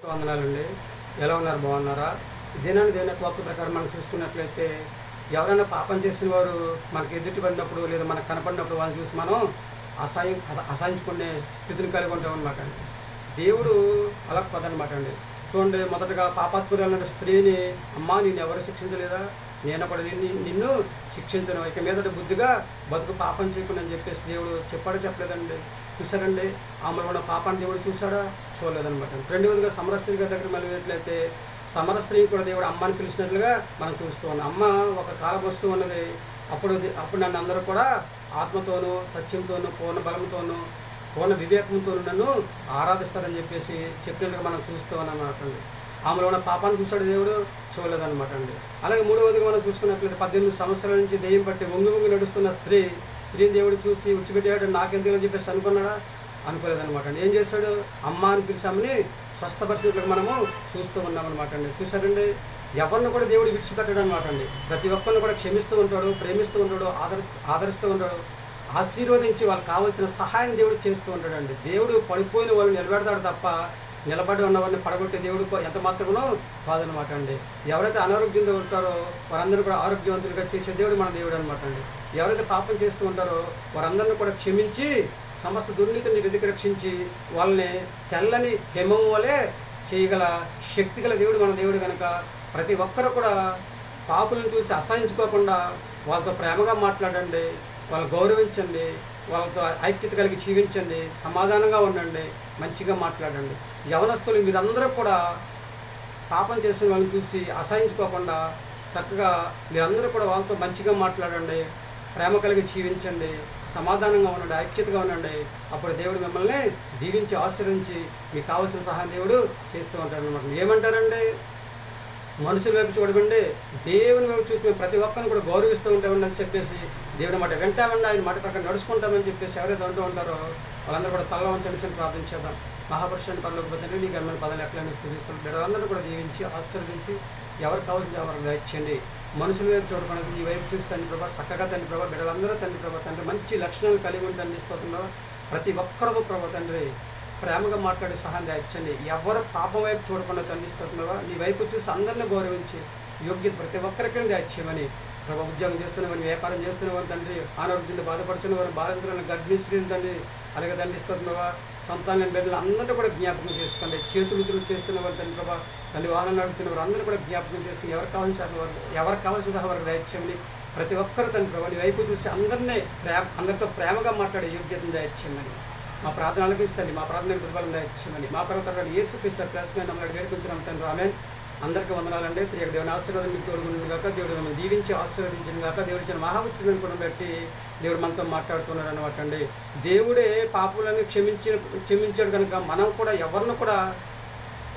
వందనాలండి. ఎలా ఉన్నారు? బాగున్నారా? దినాన్ని దేవుని యొక్క వాక్కు ప్రకారం మనం చూసుకున్నట్లయితే ఎవరైనా పాపం చేసిన వారు మనకి ఎదుటి పడినప్పుడు లేదా మనకు కనపడినప్పుడు వాళ్ళని చూసి మనం అసహించుకునే స్థితిని కలిగి ఉంటాం అనమాట అండి. దేవుడు అలా పదనమాట అండి. చూడండి, మొదటగా పాపాత్మురాలైన స్త్రీని, అమ్మా నేను ఎవరు శిక్షించలేదా, నేను కూడా నిన్ను శిక్షించను, ఇక మీదట బుద్ధిగా బతుకు పాపం చేయకుండా అని చెప్పేసి దేవుడు చెప్పాడో చెప్పలేదండి. చూసారండి, ఆమెలో ఉన్న పాపాన్ని దేవుడు చూసాడా? చూడలేదనమాట. రెండవదిగా సమరస్త్రీ దగ్గర మళ్ళీ వెళ్ళినట్లయితే సమరస్త్రీ కూడా దేవుడు అమ్మని పిలిచినట్లుగా మనం చూస్తూ ఉన్నాం. అమ్మ ఒక కాలం వస్తూ ఉన్నది. అప్పుడు నన్ను అందరూ కూడా ఆత్మతోనూ సత్యంతోనూ పూర్ణ బలంతోనూ పూర్ణ వివేకంతోనూ నన్ను ఆరాధిస్తారని చెప్పేసి చెప్పినట్టుగా మనం చూస్తూ ఉన్నాం అన్నమాట అండి. ఆమెలో ఉన్న పాపాన్ని చూసాడు దేవుడు? చూడలేదన్నమాట అండి. అలాగే మూడవదిగా మనం చూసుకున్నట్లయితే 18 సంవత్సరాల నుంచి దెయ్యం పట్టి వంగి నడుస్తున్న స్త్రీని దేవుడు చూసి విడిచిపెట్టాడు, నాకెందుకు అని చెప్పేసి అనుకున్నాడా? అనుకోలేదన్నమాట అండి. ఏం చేశాడు? అమ్మ అని పిలిచామని స్వస్థపరిచినట్లుగా మనము చూస్తూ ఉన్నామన్నమాట అండి. చూసారండి, ఎవరిని కూడా దేవుడు విడిచిపెట్టాడు అనమాట అండి. ప్రతి ఒక్కరిని కూడా క్షమిస్తూ ఉంటాడు, ప్రేమిస్తూ ఉంటాడు, ఆదరిస్తూ ఉంటాడు, ఆశీర్వదించి వాళ్ళకి కావాల్సిన సహాయం దేవుడు చేస్తూ ఉంటాడండి. దేవుడు పడిపోయిన వాళ్ళు నిలబెడతాడు తప్ప నిలబడి ఉన్నవారిని పడగొట్టే దేవుడు ఎంత మాత్రమో కాదనమాట అండి. ఎవరైతే అనారోగ్యంతో ఉంటారో వారందరూ కూడా ఆరోగ్యవంతులుగా చేసే దేవుడు మన దేవుడు అనమాట అండి. ఎవరైతే పాపం చేస్తూ ఉంటారో వారందరినీ కూడా క్షమించి సమస్త దుర్నీతిని వెతికి రక్షించి వాళ్ళని తెల్లని హిమం వలె చేయగల శక్తి గల దేవుడు మన దేవుడు కనుక ప్రతి ఒక్కరు కూడా పాపులను చూసి అసహించుకోకుండా వాళ్ళతో ప్రేమగా మాట్లాడండి, వాళ్ళు గౌరవించండి, వాళ్ళతో ఐక్యత కలిగి జీవించండి, సమాధానంగా ఉండండి, మంచిగా మాట్లాడండి. యవనస్తులు మీరందరూ కూడా పాపం చేసిన వాళ్ళని చూసి అసహించుకోకుండా చక్కగా మీరందరూ కూడా వాళ్ళతో మంచిగా మాట్లాడండి, ప్రేమ కలిగి జీవించండి, సమాధానంగా ఉండండి, ఐక్యతగా ఉండండి. అప్పుడు దేవుడు మిమ్మల్ని దీవించి ఆశీర్వించి మీకు కావాల్సిన సహాయం దేవుడు చేస్తూ ఉంటాడు అనమాట. ఏమంటారండి? మనుషుల వైపు చూడబండి, దేవుని వైపు చూసి మేము ప్రతి ఒక్కరిని కూడా గౌరవిస్తూ ఉంటామండి అని చెప్పేసి దేవుని మాట వింటామండి, ఆయన మాట ప్రకారం నడుచుకుంటామని చెప్పేసి ఎవరైతే అంటూ ఉంటారో వాళ్ళందరూ కూడా తల్ల వంచని ప్రార్థించేద్దాం. మహాపురుషుని పనులకు నీ గర్మైన పదాలు ఎట్లయినా స్థితిస్తాం. బిడ్డలందరూ కూడా దీవించి ఆశీర్వదించి ఎవరికి కావాల్సిన ఎవరికి దయచేయండి. మనుషుల వైపు చూడకుండా ఈ వైపు చూసి తండ్రి ప్రభా చక్కగా తండ్రి ప్రభా బిడ్డలందరూ తండ్రి ప్రభా తండ్రి మంచి లక్షణాలు కలిగి ఉండి అందిస్తున్నారో ప్రతి ఒక్కరితో ప్రభా తండ్రి ప్రేమగా మాట్లాడే సహాయం దయచండి. ఎవరు పాపం వైపు చూడకుండా తండ్రిస్తున్నారో నీ వైపు చూసి అందరినీ గౌరవించి యోగ్యత ప్రతి ఒక్కరికి దయచేయమని ప్రభా ఉద్యోగం చేస్తున్నవారిని, వ్యాపారం చేస్తున్నవారు తండ్రి, అనారోగ్యంతో బాధపడుతున్నవారు, బాధితులను గర్భిణీ స్త్రీలు తండ్రి అలాగే దండిస్తున్నావా సంతానం బిడ్డలు అందరినీ కూడా జ్ఞాపకం చేసుకోండి. చేతులు చేస్తున్నవారు తండ్రి ప్రభా తండ్రి వాహనం నడుపుతున్నవారు అందరూ కూడా జ్ఞాపకం చేసుకుని ఎవరికి కావాల్సిన సహా వారికి దయచేయండి. ప్రతి ఒక్కరు తండ్రి ప్రభా నీ వైపు చూసి అందరితో ప్రేమగా మాట్లాడే యోగ్యతను దయచేయమని మా ప్రార్థనలకు ఇస్తండి. మా ప్రార్థన ప్రతిఫలం దయచేయమని మా ప్రభుత్వ యేసుక్రీస్తు ప్రశ్న నమ్మల్ని వేడుకుంటున్నాం తండ్రి. ఆమె అందరికీ వందనాలండి. తిరిగి దేవుని ఆశీర్వాదం మీకు తోడుగుంది కాక, దేవుడు మిమ్మల్ని దీవించి ఆశీర్వదించిన కాక, దేవుడు ఇచ్చిన మహాఉత్సవం కూడా బట్టి దేవుడు మనతో మాట్లాడుతున్నాడు అనమాట అండి. దేవుడే పాపులను క్షమించాడు కనుక మనం కూడా ఎవరిని కూడా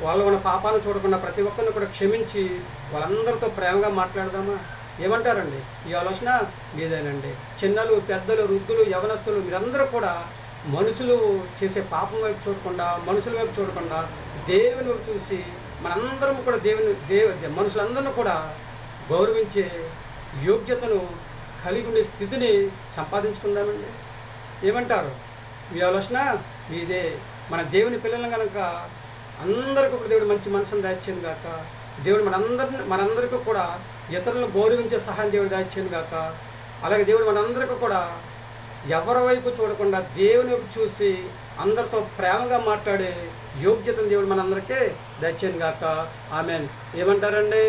వాళ్ళు ఉన్న పాపాలను చూడకుండా ప్రతి ఒక్కరిని కూడా క్షమించి వాళ్ళందరితో ప్రేమగా మాట్లాడదామా? ఏమంటారండి? ఈ ఆలోచన మీదేనండి. చిన్నలు, పెద్దలు, వృద్ధులు, యవనస్తులు మీరందరూ కూడా మనుషులు చేసే పాపం వైపు చూడకుండా, మనుషుల వైపు చూడకుండా దేవుని వైపు చూసి మనందరం కూడా మనుషులందరినీ కూడా గౌరవించే యోగ్యతను కలిగి ఉండే స్థితిని సంపాదించుకుందామండి. ఏమంటారు? మీ ఆలోచన మీదే. మన దేవుని పిల్లలను కనుక అందరికీ కూడా దేవుడు మంచి మనసును దాయిచ్చింది కాక, దేవుడు మనందరికీ కూడా ఇతరులను గౌరవించే సహాయం దేవుడు దాయిచ్చింది కాక, అలాగే దేవుడు మనందరికీ కూడా ఎవరి వైపు చూడకుండా దేవుని వైపు చూసి అందరితో ప్రేమగా మాట్లాడే యోగ్యతను దేవుడు మనందరికీ దయచేయను గాక. ఆమెన్. ఏమంటారండి?